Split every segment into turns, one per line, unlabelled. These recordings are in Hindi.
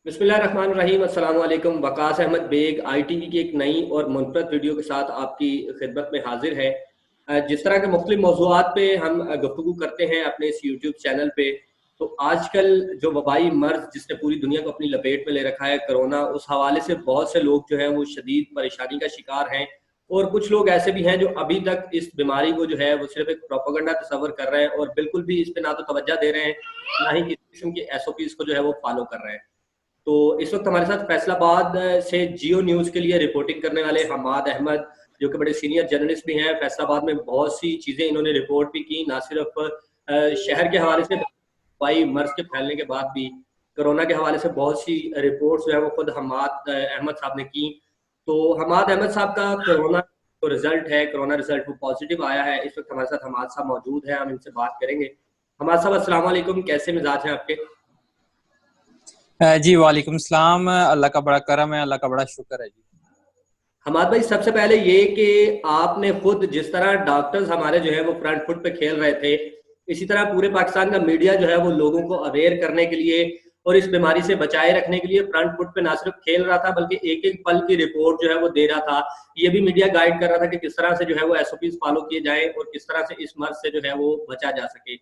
बिस्मिल्लाहिर्रहमानिर्रहीम। अस्सलाम वालेकुम। वकास अहमद बेग ITV की एक नई और मुनफरद वीडियो के साथ आपकी खिदमत में हाजिर है। जिस तरह के मुख्तलिफ मौज़ूआत पे हम गुफ्तगू करते हैं अपने इस यूट्यूब चैनल पे, तो आजकल जो वबाई मर्ज़ जिसने पूरी दुनिया को अपनी लपेट में ले रखा है कोरोना, उस हवाले से बहुत से लोग जो हैं वो शदीद परेशानी का शिकार हैं। और कुछ लोग ऐसे भी हैं जो अभी तक इस बीमारी को जो है वो सिर्फ़ एक प्रोपेगेंडा तस्वर कर रहे हैं और बिल्कुल भी इस पे ना तो तवज्जो दे रहे हैं, ना ही इस किस्म की SOPs को जो है वो फ़ॉलो कर रहे हैं। तो इस वक्त हमारे साथ फैसलाबाद से जियो न्यूज़ के लिए रिपोर्टिंग करने वाले हमाद अहमद, जो कि बड़े सीनियर जर्नलिस्ट भी हैं। फैसलाबाद में बहुत सी चीज़ें इन्होंने रिपोर्ट भी की, ना सिर्फ शहर के हवाले से, वबाई मर्ज़ के फैलने के बाद भी कोरोना के हवाले से बहुत सी रिपोर्ट्स जो है वो खुद हमाद अहमद साहब ने की। तो हमाद अहमद साहब का कोरोना जो रिजल्ट है, कोरोना रिजल्ट वो पॉजिटिव आया है। इस वक्त हमारे साथ हमाद साहब मौजूद हैं, हम इनसे बात करेंगे। हमाद साहब, अस्सलाम वालेकुम, कैसे मिजाज हैं आपके?
जी वालेकुम सलाम। अल्लाह का बड़ा करम है, अल्लाह का बड़ा शुक्र है जी।
हमाद भाई, सबसे पहले ये कि आपने खुद जिस तरह डॉक्टर्स हमारे जो है वो फ्रंट फुट पे खेल रहे थे, इसी तरह पूरे पाकिस्तान का मीडिया जो है वो लोगों को अवेयर करने के लिए और इस बीमारी से बचाए रखने के लिए फ्रंट फुट पे ना सिर्फ खेल रहा था, बल्कि एक एक पल की रिपोर्ट जो है वो दे रहा था। ये भी मीडिया गाइड कर रहा था कि किस तरह से जो है वो SOPs फॉलो किए जाएं और किस तरह से इस मर्ज से जो है वो बचा जा सके।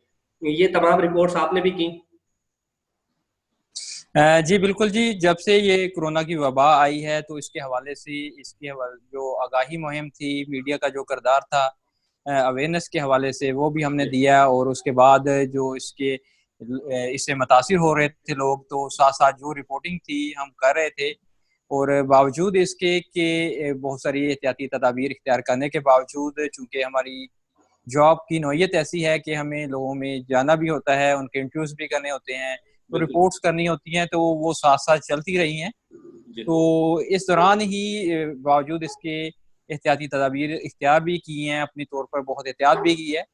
ये तमाम रिपोर्ट्स आपने भी की।
जी बिल्कुल जी। जब से ये कोरोना की वबा आई है तो इसके हवाले से जो आगाही मुहिम थी, मीडिया का जो किरदार था अवेयरनेस के हवाले से, वो भी हमने दिया। और उसके बाद जो इससे मुतासिर हो रहे थे लोग, तो साथ साथ जो रिपोर्टिंग थी हम कर रहे थे। और बावजूद इसके कि बहुत सारी एहतियाती तदाबीर इख्तियार करने के बावजूद, चूंकि हमारी जॉब की नौयत ऐसी है कि हमें लोगों में जाना भी होता है, उनके इंटरव्यूज भी करने होते हैं, तो
बिल्कुल।
रिपोर्ट्स करनी होती हैं, तो वो साथ साथ चलती रही हैं।
जी।
तो इस दौरान ही बावजूद इसके एहतियाती तदाबीर इख्तियार भी की हैं, अपनी तौर पर बहुत एहतियात भी की है।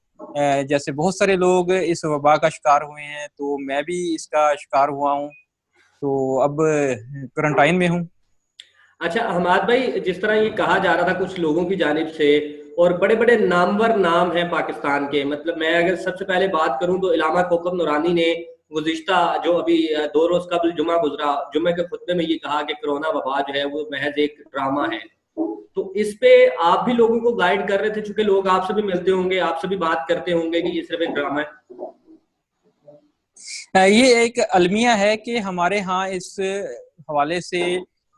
जैसे बहुत सारे लोग इस वबा का शिकार हुए हैं, तो मैं भी इसका शिकार हुआ हूँ। तो अब क्वारंटाइन में हूँ।
अच्छा हमाद भाई, जिस तरह ये कहा जा रहा था कुछ लोगों की जानिब से, और बड़े बड़े नामवर नाम हैं पाकिस्तान के, मतलब मैं अगर सबसे पहले बात करूं तो इलामा कोकब नूरानी ने गुज़िश्ता जो अभी 2 रोज कबल जुमा गुजरा, जुमे के खुतबे में ये कहा कि कोरोना वबा जो है वो महज एक ड्रामा है। तो इस पे आप भी लोगों को गाइड कर रहे थे, चूंकि लोग आपसे भी मिलते होंगे, आपसे भी बात करते होंगे कि ये सिर्फ एक ड्रामा है।
ये एक अलमिया है कि हमारे यहाँ इस हवाले से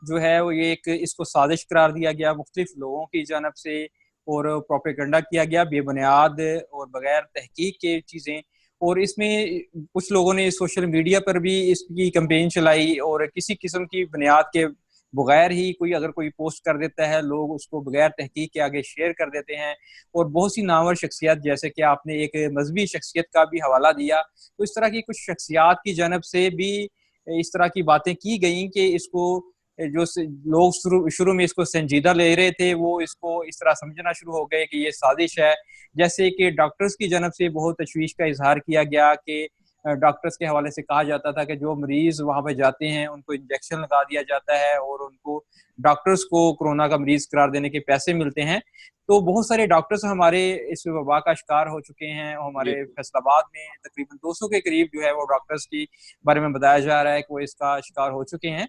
जो है वो ये एक इसको साजिश करार दिया गया मुख्तलिफ लोगों की जानब से, और प्रोपेगेंडा किया गया बेबुनियाद और बगैर तहकीक के चीज़ें। और इसमें कुछ लोगों ने सोशल मीडिया पर भी इसकी कैंपेन चलाई, और किसी किस्म की बुनियाद के बगैर ही अगर कोई पोस्ट कर देता है, लोग उसको बगैर तहकीक के आगे शेयर कर देते हैं। और बहुत सी नामवर शख्सियत, जैसे कि आपने एक मजहबी शख्सियत का भी हवाला दिया, तो इस तरह की कुछ शख्सियात की जानब से भी इस तरह की बातें की गई कि इसको लोग शुरू शुरू में इसको संजीदा ले रहे थे, वो इसको इस तरह समझना शुरू हो गए कि ये साजिश है। जैसे कि डॉक्टर्स की जानब से बहुत तशवीश का इजहार किया गया कि डॉक्टर्स के हवाले से कहा जाता था कि जो मरीज वहां पे जाते हैं उनको इंजेक्शन लगा दिया जाता है और उनको डॉक्टर्स को कोरोना का मरीज करार देने के पैसे मिलते हैं। तो बहुत सारे डॉक्टर्स हमारे इस वबा का शिकार हो चुके हैं।
जी।
हमारे फैसलाबाद में तकरीबन 200 के करीब जो है वो डॉक्टर्स की बारे में बताया जा रहा है कि वो इसका शिकार हो चुके हैं।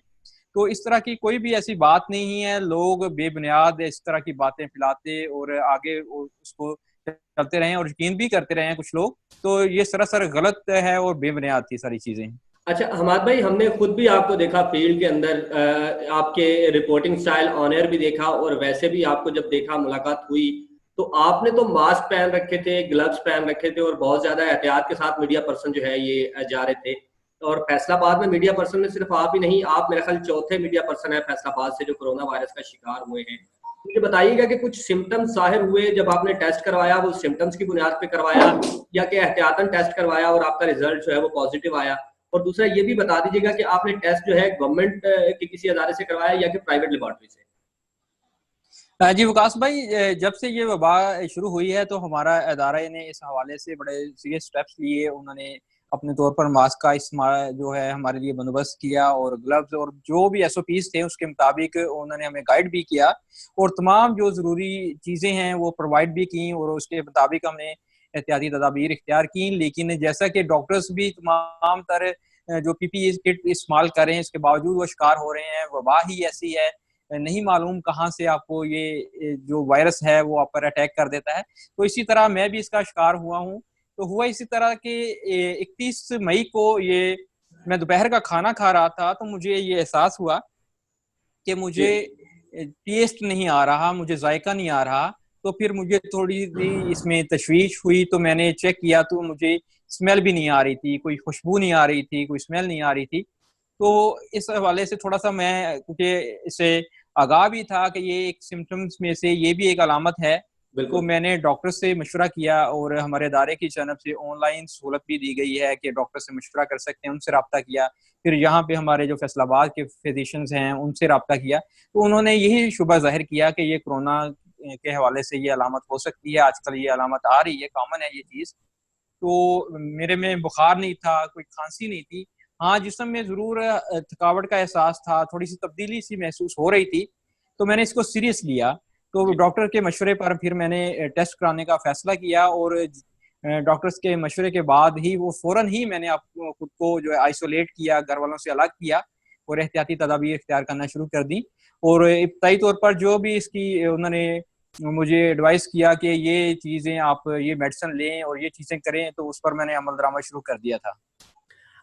तो इस तरह की कोई भी ऐसी बात नहीं है। लोग बेबुनियाद इस तरह की बातें फैलाते और आगे उसको चलते रहे और यकीन भी करते रहे हैं कुछ लोग। तो ये सरासर गलत है और बेबुनियाद थी सारी चीजें।
अच्छा हमाद भाई, हमने खुद भी आपको देखा फील्ड के अंदर, आपके रिपोर्टिंग स्टाइल ऑन एयर भी देखा और वैसे भी आपको जब देखा, मुलाकात हुई, तो आपने तो मास्क पहन रखे थे, ग्लव्स पहन रखे थे और बहुत ज्यादा एहतियात के साथ मीडिया पर्सन जो है ये जा रहे थे। और फैसलाबाद में मीडिया पर्सन में सिर्फ आप ही नहीं, आप मेरे ख्याल चौथे मीडिया पर्सन है फैसलाबाद से जो कोरोना वायरस का शिकार हुए हैं। मुझे बताइएगा कि कुछ सिम्टम्स जाहिर हुए जब आपने टेस्ट करवाया, वो सिम्टम्स की बुनियाद पे करवाया या कि एहतियातन टेस्ट करवाया और आपका रिजल्ट जो है वो पॉजिटिव आया? और दूसरा ये भी बता दीजिएगा कि आपने टेस्ट जो है गवर्नमेंट के किसी अदारे से करवाया या कि प्राइवेट लेबोरेटरी से?
जी वकास भाई, जब से ये वबा शुरू हुई है तो हमारा अदारा ने इस हवाले से बड़े सीरियस स्टेप्स लिए। उन्होंने अपने तौर पर मास्क का इस्तेमाल जो है हमारे लिए बंदोबस्त किया, और ग्लव्स और जो भी SOPs थे उसके मुताबिक उन्होंने हमें गाइड भी किया, और तमाम जो ज़रूरी चीज़ें हैं वो प्रोवाइड भी की, और उसके मुताबिक हमने एहतियाती तदाबीर इख्तियार की। लेकिन जैसा कि डॉक्टर्स भी तमाम तर जो पीपीई किट इस्तेमाल करें, इसके बावजूद वो शिकार हो रहे हैं। वबा ही ऐसी है, नहीं मालूम कहाँ से आपको ये जो वायरस है वो आप पर अटैक कर देता है। तो इसी तरह मैं भी इसका शिकार हुआ हूँ। तो हुआ इसी तरह कि 31 मई को ये मैं दोपहर का खाना खा रहा था, तो मुझे ये एहसास हुआ कि मुझे टेस्ट नहीं आ रहा, मुझे जायका नहीं आ रहा। तो फिर मुझे थोड़ी सी इसमें तशवीश हुई, तो मैंने चेक किया तो मुझे स्मेल भी नहीं आ रही थी, कोई खुशबू नहीं आ रही थी, कोई स्मेल नहीं आ रही थी। तो इस हवाले से थोड़ा सा मैं, क्योंकि इससे आगाह भी था कि ये एक सिम्टम्स में से ये भी एक अलामत है, तो
बिल्कुल।
मैंने डॉक्टर से मशवरा किया और हमारे इदारे की जानब से ऑनलाइन सहूलत भी दी गई है कि डॉक्टर से मशवरा कर सकते हैं, उनसे रब्ता किया। फिर यहाँ पे हमारे जो फैसलाबाद के फिजिशियंस हैं उनसे रब्ता किया, तो उन्होंने यही शुबा जाहिर किया कि ये कोरोना के हवाले से ये अलामत हो सकती है। आजकल ये अलामत आ रही है, कॉमन है ये चीज़। तो मेरे में बुखार नहीं था, कोई खांसी नहीं थी। हाँ, जिस्म में ज़रूर थकावट का एहसास था, थोड़ी-सी तब्दीली सी महसूस हो रही थी, तो मैंने इसको सीरियस लिया। तो
जी।
डॉक्टर के मशवरे पर फिर मैंने टेस्ट कराने का फ़ैसला किया और डॉक्टर्स के मशवरे के बाद ही वो फ़ौरन ही मैंने खुद को जो है आइसोलेट किया, घर वालों से अलग किया और एहतियाती तदाबीर इख्तियार करना शुरू कर दी। और इब्तदाई तौर पर जो भी इसकी उन्होंने मुझे एडवाइस किया कि ये चीज़ें आप ये मेडिसिन लें और ये चीज़ें करें, तो उस पर मैंने अमल दरामद शुरू कर दिया था।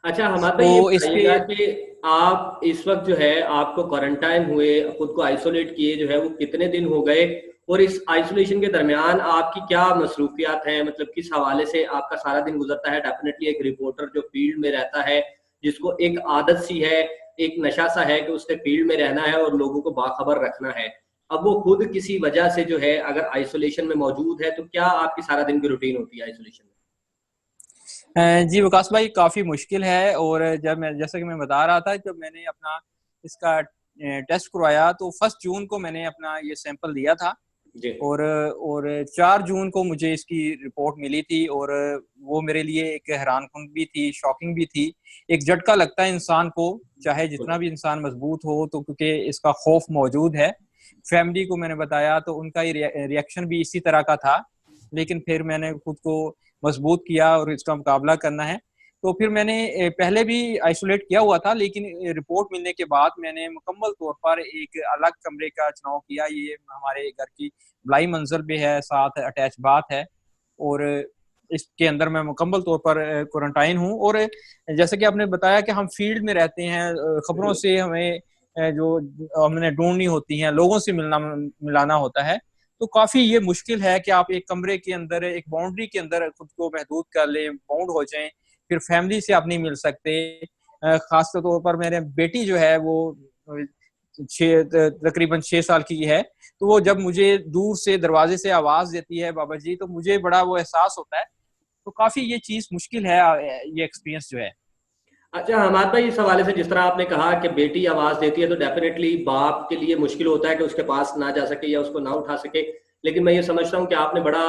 अच्छा, हमारे भाई ये
तो इसके
बताइएगा कि आप इस वक़्त जो है आपको क्वारंटाइन हुए, खुद को आइसोलेट किए जो है वो कितने दिन हो गए? और इस आइसोलेशन के दरमियान आपकी क्या मसरूफियात हैं? मतलब किस हवाले से आपका सारा दिन गुज़रता है? डेफ़िनेटली एक रिपोर्टर जो फ़ील्ड में रहता है, जिसको एक आदत सी है, एक नशा सा है कि उसने फ़ील्ड में रहना है और लोगों को बाखबर रखना है। अब वो खुद किसी वजह से जो है अगर आइसोलेशन में मौजूद है, तो क्या आपकी सारा दिन की रूटीन होती है आइसोलेशन में?
जी विकास भाई, काफ़ी मुश्किल है। और जब मैं, जैसा कि मैं बता रहा था, जब मैंने अपना इसका टेस्ट करवाया तो 1 जून को मैंने अपना ये सैंपल दिया था
जी।
और 4 जून को मुझे इसकी रिपोर्ट मिली थी। और वो मेरे लिए एक हैरानकुन भी थी, शॉकिंग भी थी। एक झटका लगता है इंसान को, चाहे जितना भी इंसान मजबूत हो, तो क्योंकि इसका खौफ मौजूद है। फैमिली को मैंने बताया तो उनका रिएक्शन भी इसी तरह का था, लेकिन फिर मैंने खुद को मजबूत किया और इसका मुकाबला करना है। तो फिर मैंने पहले भी आइसोलेट किया हुआ था, लेकिन रिपोर्ट मिलने के बाद मैंने मुकम्मल तौर पर एक अलग कमरे का चुनाव किया। ये हमारे घर की बलाई मंजिल भी है, साथ अटैच बाथ है और इसके अंदर मैं मुकम्मल तौर पर क्वारंटाइन हूँ। और जैसे कि आपने बताया कि हम फील्ड में रहते हैं, खबरों
बिल्कुल।
से हमें जो हमने ढूंढनी होती हैं, लोगों से मिलाना होता है। तो काफ़ी ये मुश्किल है कि आप एक कमरे के अंदर, एक बाउंड्री के अंदर खुद को महदूद कर लें, बाउंड हो जाएँ, फिर फैमिली से आप नहीं मिल सकते। ख़ास तौर पर मेरे बेटी जो है वो अ, 6 तकरीबन 6 साल की है, तो वो जब मुझे दूर से दरवाज़े से आवाज़ देती है, बाबा जी, तो मुझे बड़ा वो एहसास होता है। तो काफ़ी ये चीज़ मुश्किल है, ये एक्सपीरियंस जो है।
अच्छा, हमारे भाई इस हवाले से जिस तरह आपने कहा कि बेटी आवाज़ देती है तो डेफ़िनेटली बाप के लिए मुश्किल होता है कि उसके पास ना जा सके या उसको ना उठा सके। लेकिन मैं ये समझता हूँ कि आपने बड़ा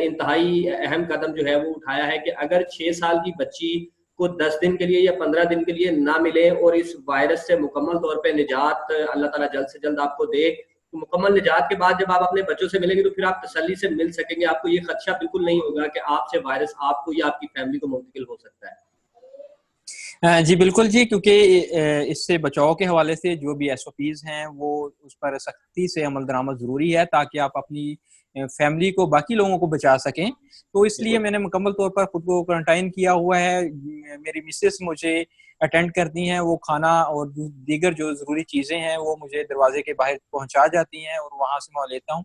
इंतहाई अहम कदम जो है वो उठाया है कि अगर 6 साल की बच्ची को 10 दिन के लिए या 15 दिन के लिए ना मिले और इस वायरस से मुकम्मल तौर पे निजात अल्लाह ताला जल्द से जल्द आपको दे, तो मुकम्मल निजात के बाद जब आप अपने बच्चों से मिलेंगे तो फिर आप तसल्ली से मिल सकेंगे। आपको ये खदशा बिल्कुल नहीं होगा कि आपसे वायरस आपको या आपकी फैमिली को मुंतकिल हो सकता है।
जी बिल्कुल जी, क्योंकि इससे बचाव के हवाले से जो भी एसओपीज़ हैं वो उस पर सख्ती से अमल दरामद ज़रूरी है, ताकि आप अपनी फैमिली को, बाकी लोगों को बचा सकें। तो इसलिए
बिल्कुल।
मैंने मुकम्मल तौर पर खुद को क्वारंटाइन किया हुआ है। मेरी मिसेस मुझे अटेंड करती हैं, वो खाना और दीगर जो ज़रूरी चीज़ें हैं वो मुझे दरवाजे के बाहर पहुँचा जाती हैं और वहाँ से मैं लेता हूँ।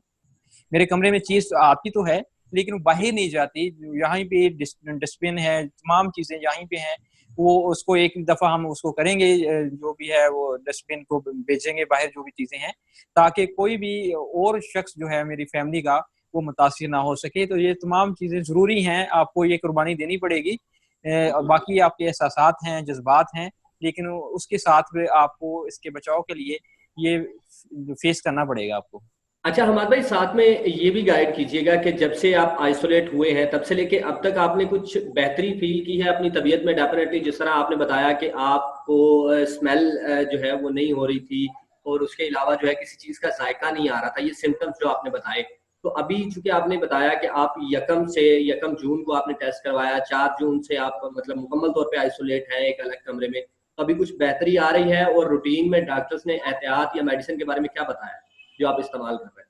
मेरे कमरे में चीज़ आती तो है, लेकिन वो बाहर नहीं जाती। यहाँ पे डस्टबिन है, तमाम चीज़ें यहीं पे हैं। वो उसको एक दफ़ा हम उसको करेंगे, जो भी है वो डस्टबिन को भेजेंगे बाहर, जो भी चीज़ें हैं, ताकि कोई भी और शख्स जो है मेरी फैमिली का, वो मुतासिर ना हो सके। तो ये तमाम चीज़ें ज़रूरी हैं, आपको ये कुर्बानी देनी पड़ेगी।
बिल्कुल।
बाकी आपके एहसासात हैं, जज़्बात हैं, लेकिन उसके साथ में आपको इसके बचाव के लिए ये फेस करना पड़ेगा आपको।
अच्छा, हमारे भाई साथ में ये भी गाइड कीजिएगा कि जब से आप आइसोलेट हुए हैं तब से लेके अब तक आपने कुछ बेहतरी फ़ील की है अपनी तबीयत में? डेफ़िनेटली जिस तरह आपने बताया कि आपको स्मेल जो है वो नहीं हो रही थी और उसके अलावा जो है किसी चीज़ का ज़ायका नहीं आ रहा था, ये सिम्पटम्स जो आपने बताए। तो अभी चूंकि आपने बताया कि आप यकम जून को आपने टेस्ट करवाया, 4 जून से आप मतलब मुकम्मल तौर पे आइसोलेट हैं एक अलग कमरे में, तो अभी कुछ बेहतरी आ रही है? और रूटीन में डॉक्टर्स ने एहतियात या मेडिसिन के बारे में क्या बताया जो आप इस्तेमाल कर रहे हैं?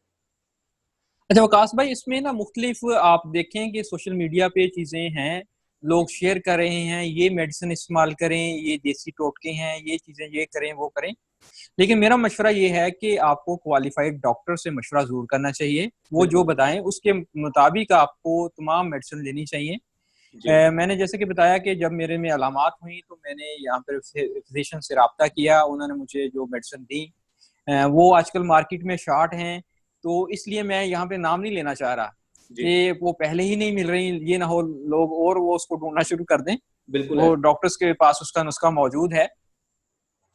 अच्छा वकास भाई, इसमें ना मुख्तलिफ आप देखें कि सोशल मीडिया पे चीज़ें हैं,
जी
लोग शेयर कर रहे हैं, ये मेडिसिन इस्तेमाल करें, ये देसी टोटके हैं, ये चीज़ें ये करें वो करें। लेकिन मेरा मशवरा ये है कि आपको क्वालिफाइड डॉक्टर से मशवरा ज़रूर करना चाहिए। वो जो
बिल्कुल।
बताएं उसके मुताबिक आपको तमाम मेडिसिन लेनी चाहिए।
जी
मैंने जैसे कि बताया कि जब मेरे में अलामात हुई तो मैंने यहाँ पर फिजिशियन से रब्ता किया, उन्होंने मुझे जो मेडिसिन दी वो आजकल मार्केट में शार्ट हैं, तो इसलिए मैं यहाँ पे नाम नहीं लेना चाह रहा
जी।
कि वो पहले ही नहीं मिल रही, ये ना हो लोग और वो उसको ढूंढना शुरू कर दें।
बिल्कुल
वो
ऐसा।
डॉक्टर्स के पास उसका नुस्खा मौजूद है,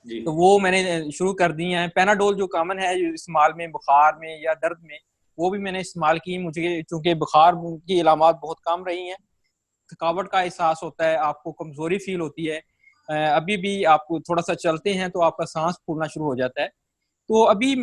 जी
तो वो मैंने शुरू कर दी है। पेनाडोल जो कॉमन है इस्तेमाल में बुखार में या दर्द में, वो भी मैंने इस्तेमाल की। मुझे चूंकि बुखार की अलामात बहुत कम रही हैं, थकावट का एहसास होता है, आपको कमजोरी फील होती है, अभी भी आपको थोड़ा सा चलते हैं तो आपका सांस फूलना शुरू हो जाता है। तो अभी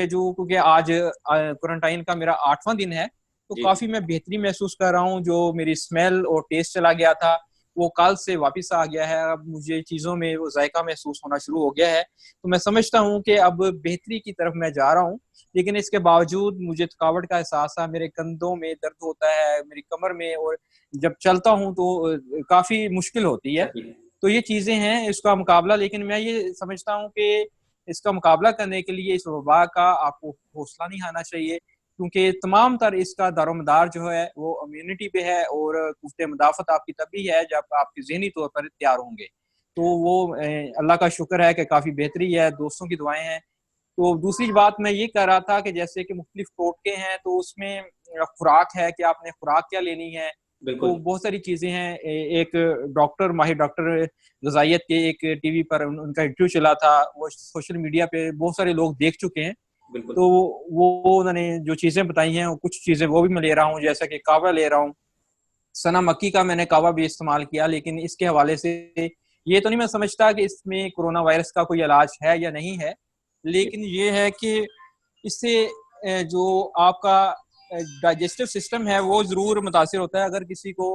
जो क्योंकि आज क्वारंटाइन का मेरा 8वां दिन है, तो
जी।
काफी मैं बेहतरी महसूस कर रहा हूँ। जो मेरी स्मेल और टेस्ट चला गया था वो कल से वापस आ गया है। अब मुझे चीजों में वो जायका महसूस होना शुरू हो गया है, तो मैं समझता हूँ कि अब बेहतरी की तरफ मैं जा रहा हूँ। लेकिन इसके बावजूद मुझे थकावट का एहसास है, मेरे कंधों में दर्द होता है, मेरी कमर में, और जब चलता हूँ तो काफी मुश्किल होती है।
सही।
तो ये चीजें हैं इसका मुकाबला। लेकिन मैं ये समझता हूँ कि इसका मुकाबला करने के लिए इस वबा का आपको हौसला नहीं आना चाहिए, क्योंकि तमाम तर इसका दारोमदार जो है वो इम्यूनिटी पे है, और कुव्वत मुदाफ़त आपकी तभी है जब आपके ज़हनी तौर पर तैयार होंगे। तो वो अल्लाह का शुक्र है कि काफ़ी बेहतरी है, दोस्तों की दुआएं हैं। तो दूसरी बात मैं ये कह रहा था कि जैसे कि मुख्तलिफ टोटके हैं, तो उसमें खुराक है कि आपने खुराक क्या लेनी है। तो
बिल्कुल।
बहुत सारी चीज़ें हैं। एक डॉक्टर, माहिर डॉक्टर ग़िज़ाइयत के एक टीवी पर उनका इंटरव्यू चला था, वो सोशल मीडिया पे बहुत सारे लोग देख चुके हैं।
बिल्कुल।
तो वो उन्होंने जो चीज़ें बताई हैं, कुछ चीज़ें वो भी मैं ले रहा हूँ, जैसा कि कहवा ले रहा हूँ। सना मक्की का मैंने कहवा भी इस्तेमाल किया, लेकिन इसके हवाले से ये तो नहीं मैं समझता कि इसमें कोरोना वायरस का कोई इलाज है या नहीं है।
जी
लेकिन ये है कि इससे जो आपका डाइजेस्टिव सिस्टम है वो ज़रूर मुतासिर होता है। अगर किसी को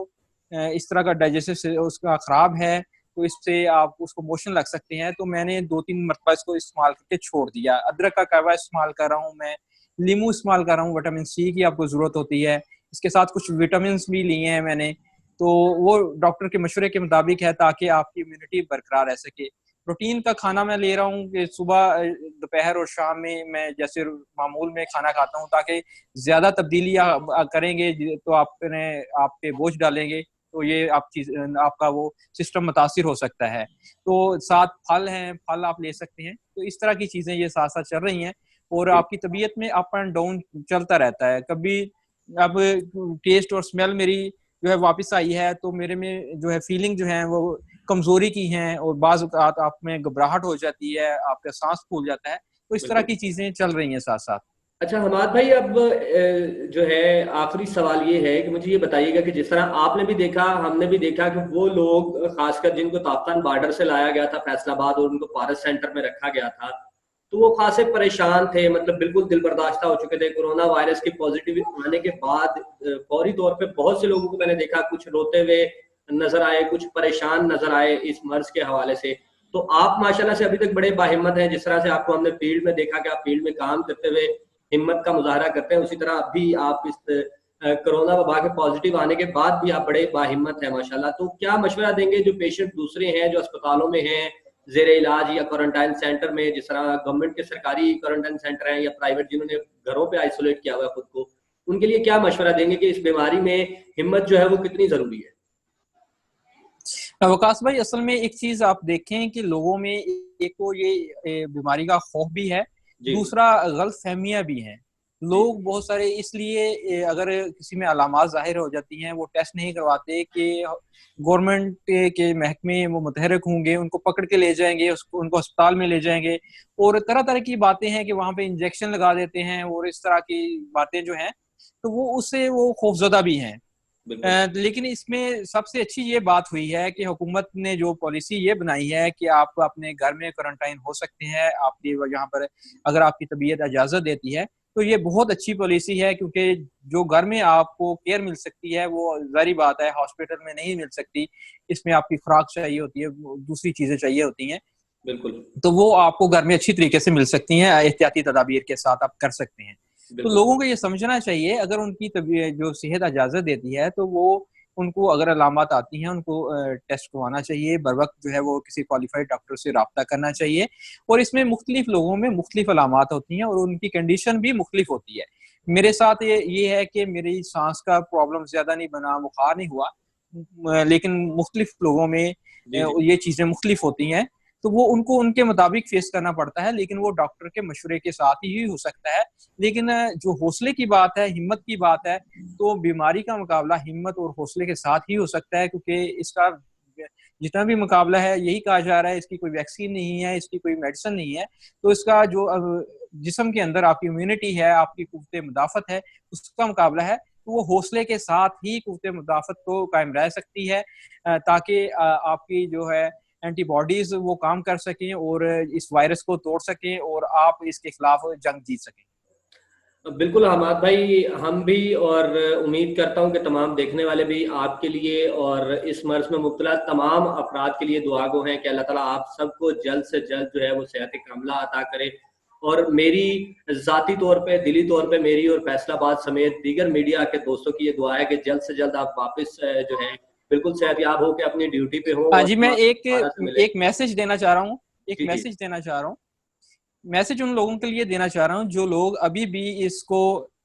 इस तरह का डाइजेस्टिव उसका ख़राब है, तो इससे आप उसको मोशन लग सकते हैं। तो मैंने 2-3 मरतबा इसको इस्तेमाल करके छोड़ दिया। अदरक का कहवा इस्तेमाल कर रहा हूँ मैं, नींबू इस्तेमाल कर रहा हूँ, विटामिन सी की आपको ज़रूरत होती है। इसके साथ कुछ विटामिन्स भी लिए हैं मैंने, तो वो डॉक्टर के मशवरे के मुताबिक है ताकि आपकी इम्यूनिटी बरकरार रह सके। प्रोटीन का खाना मैं ले रहा हूँ कि सुबह, दोपहर और शाम में मैं जैसे मामूल में खाना खाता हूँ, ताकि ज़्यादा तब्दीलियाँ करेंगे तो आप पे बोझ डालेंगे, तो ये आपका वो सिस्टम मुतासिर हो सकता है। तो साथ फल हैं, फल आप ले सकते हैं। तो इस तरह की चीज़ें ये साथ-साथ चल रही हैं, और
जी।
आपकी तबीयत में अप एंड डाउन चलता रहता है। कभी अब टेस्ट और स्मेल मेरी जो है वापस आई है, तो मेरे में जो है फीलिंग जो है वो कमज़ोरी की हैं, और बाज़ औक़ात आप में घबराहट हो जाती है, आपका साँस फूल जाता है। तो इस तरह
बिल्कुल।
की चीज़ें चल रही हैं साथ-साथ।
अच्छा हमाद भाई, अब जो है आखिरी सवाल ये है कि मुझे ये बताइएगा कि जिस तरह आपने भी देखा, हमने भी देखा कि वो लोग खासकर जिनको ताफ्तान बॉर्डर से लाया गया था फैसलाबाद और उनको फॉरेस्ट सेंटर में रखा गया था, तो वो खासे परेशान थे, मतलब बिल्कुल दिलबर्दाश्ता हो चुके थे। कोरोना वायरस की पॉजिटिव आने के बाद फौरी तौर पे बहुत से लोगों को मैंने देखा, कुछ रोते हुए नज़र आए, कुछ परेशान नज़र आए इस मर्ज़ के हवाले से। तो आप माशाल्लाह से अभी तक बड़े बाहिम्मत हैं, जिस तरह से आपको हमने फील्ड में देखा कि आप फील्ड में काम करते हुए हिम्मत का मुज़ाहरा करते हैं, उसी तरह अभी आप इस कोरोना वबा के पॉजिटिव आने के बाद भी आप बड़े बाहिम्मत हैं माशाल्लाह। तो क्या मशवरा देंगे जो पेशेंट दूसरे हैं, जो अस्पतालों में हैं, ज़ेरे इलाज या क्वारंटाइन सेंटर में, जिस तरह गवर्नमेंट के सरकारी क्वारंटाइन सेंटर हैं या प्राइवेट जिन्होंने घरों पे आइसोलेट किया हुआ है खुद को, उनके लिए क्या मशवरा देंगे कि इस बीमारी में हिम्मत जो है वो कितनी ज़रूरी है?
वकास भाई, असल में एक चीज़ आप देखें कि लोगों में एक तो ये बीमारी का खौफ भी है,
जी।
दूसरा गलतफ़हमियाँ भी हैं।
जी
लोग बहुत सारे इसलिए अगर किसी में अलामात ज़ाहिर हो जाती हैं, वो टेस्ट नहीं करवाते कि गवर्नमेंट के महकमे वो मुतहर्रिक होंगे, उनको पकड़ के ले जाएँगे, उसको उनको अस्पताल में ले जाएँगे, और तरह-तरह की बातें हैं कि वहाँ पे इंजेक्शन लगा देते हैं, और इस तरह की बातें जो हैं, तो वो उससे वो खौफ़ज़दा भी हैं।
बिल्कुल।
लेकिन इसमें सबसे अच्छी ये बात हुई है कि हुकूमत ने जो पॉलिसी ये बनाई है कि आप अपने घर में क्वारंटाइन हो सकते हैं, आपकी यहाँ पर अगर आपकी तबीयत इजाज़त देती है, तो ये बहुत अच्छी पॉलिसी है, क्योंकि जो घर में आपको केयर मिल सकती है वो जारी बात है हॉस्पिटल में नहीं मिल सकती। इसमें आपकी खुराक चाहिए होती है, दूसरी चीजें चाहिए होती हैं,
बिल्कुल
तो वो आपको घर में अच्छी तरीके से मिल सकती हैं, एहतियाती तदाबीर के साथ आप कर सकते हैं। तो
बिल्कुल।
लोगों को ये समझना चाहिए, अगर उनकी तबीयत जो सेहत इजाजत देती है तो वो उनको अगर अलामत आती हैं उनको टेस्ट करवाना चाहिए, बर वक्त जो है वो किसी क्वालिफाइड डॉक्टर से रब्ता करना चाहिए। और इसमें मुख्तलिफ लोगों में मुख्तलिफ अलामत होती हैं और उनकी कंडीशन भी मुख्तलिफ होती है। मेरे साथ ये है कि मेरी सांस का प्रॉब्लम ज्यादा नहीं बना, बुखार नहीं हुआ, लेकिन मुख्तलिफ लोगों में
जी जी।
ये चीजें मुख्तलिफ होती हैं, तो वो उनको उनके मुताबिक फेस करना पड़ता है, लेकिन वो डॉक्टर के मशवरे के साथ ही हो सकता है। लेकिन जो हौसले की बात है, हिम्मत की बात है, तो बीमारी का मुकाबला हिम्मत और हौसले के साथ ही हो सकता है, क्योंकि इसका जितना भी मुकाबला है, यही कहा जा रहा है, इसकी कोई वैक्सीन नहीं है, इसकी कोई मेडिसिन नहीं है। तो इसका जो जिस्म के अंदर आपकी इम्यूनिटी है, आपकी कुव्वत मुदाफत है, उसका मुकाबला है, तो वो हौसले के साथ ही कुव्वत मुदाफत को कायम रह सकती है, ताकि आपकी जो है एंटीबॉडीज वो काम कर सकें और इस वायरस को तोड़ सकें और आप इसके खिलाफ जंग जीत सकें।
बिल्कुल हमाद भाई, हम भी और उम्मीद करता हूँ कि तमाम देखने वाले भी आपके लिए और इस मर्ज में मुब्तला तमाम अफराद के लिए दुआ गो हैं कि अल्लाह ताला आप सबको जल्द से जल्द जो है वो सेहत कामला अता करे। और मेरी ज़ाती तौर पे, दिली तौर पे मेरी और फैसलाबाद समेत दीगर मीडिया के दोस्तों की ये दुआ है कि जल्द से जल्द आप वापस जो है बिल्कुल सेहतयाब होकर अपनी ड्यूटी पे हो
हाँ
और
जी, मैं
तमाम दोबारा से मिले।
एक मैसेज देना चाह रहा हूँ, एक
जी जी।
मैसेज देना चाह रहा हूँ। मैसेज उन लोगों के लिए देना चाह रहा हूँ जो लोग अभी भी इसको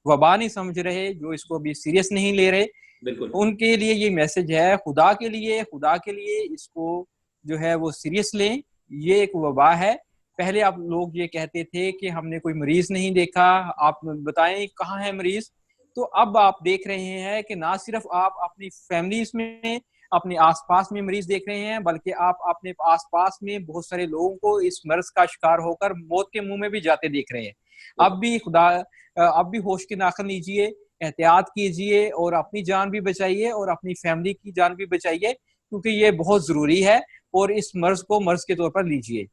वबा नहीं समझ रहे, जो इसको अभी सीरियस नहीं ले रहे,
बिल्कुल
उनके लिए ये मैसेज है, खुदा के लिए इसको जो है वो सीरियस लें। ये एक वबा है। पहले आप लोग ये कहते थे कि हमने कोई मरीज नहीं देखा, आप बताएं कहाँ है मरीज। तो अब आप देख रहे हैं कि ना सिर्फ आप अपनी फैमिलीज में, अपने आसपास में मरीज देख रहे हैं, बल्कि आप अपने आसपास में बहुत सारे लोगों को इस मर्ज का शिकार होकर मौत के मुंह में भी जाते देख रहे हैं। अब भी होश की नाखन लीजिए, एहतियात कीजिए और अपनी जान भी बचाइए और अपनी फैमिली की जान भी बचाइए, क्योंकि ये बहुत जरूरी है। और इस मर्ज को मर्ज के तौर पर लीजिए।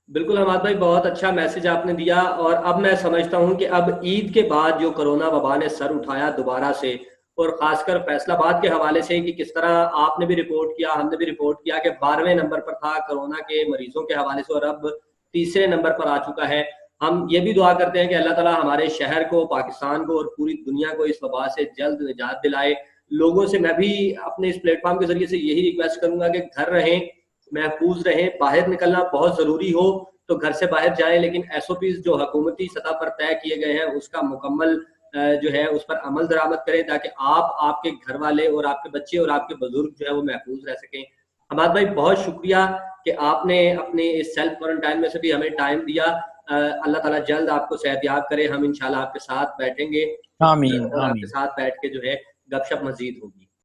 बिल्कुल हमाद भाई, बहुत अच्छा मैसेज आपने दिया। और अब मैं समझता हूं कि अब ईद के बाद जो कोरोना वबा ने सर उठाया दोबारा से, और खासकर फैसलाबाद के हवाले से कि किस तरह आपने भी रिपोर्ट किया, हमने भी रिपोर्ट किया कि 12वें नंबर पर था कोरोना के मरीजों के हवाले से और अब तीसरे नंबर पर आ चुका है। हम ये भी दुआ करते हैं कि अल्लाह ताला हमारे शहर को, पाकिस्तान को और पूरी दुनिया को इस वबा से जल्द निजात दिलाए। लोगों से मैं भी अपने इस प्लेटफॉर्म के जरिए से यही रिक्वेस्ट करूंगा कि घर रहें, महफूज रहें, बाहर निकलना बहुत ज़रूरी हो तो घर से बाहर जाएं, लेकिन एसओपीज जो हुकूमती सतह पर तय किए गए हैं उसका मुकम्मल जो है उस पर अमल दरामद करें, ताकि आप, आपके घर वाले और आपके बच्चे और आपके बुजुर्ग जो है वो महफूज रह सकें। हमाद भाई, बहुत शुक्रिया कि आपने अपने इस सेल्फ क्वारंटाइन में से भी हमें टाइम दिया। अल्लाह ताला जल्द आपको सेहतयाब करे। हम इंशाल्लाह आपके साथ बैठेंगे
आमीन
और आपके
आमीन।
साथ बैठ के जो है गपशप मजीद होगी।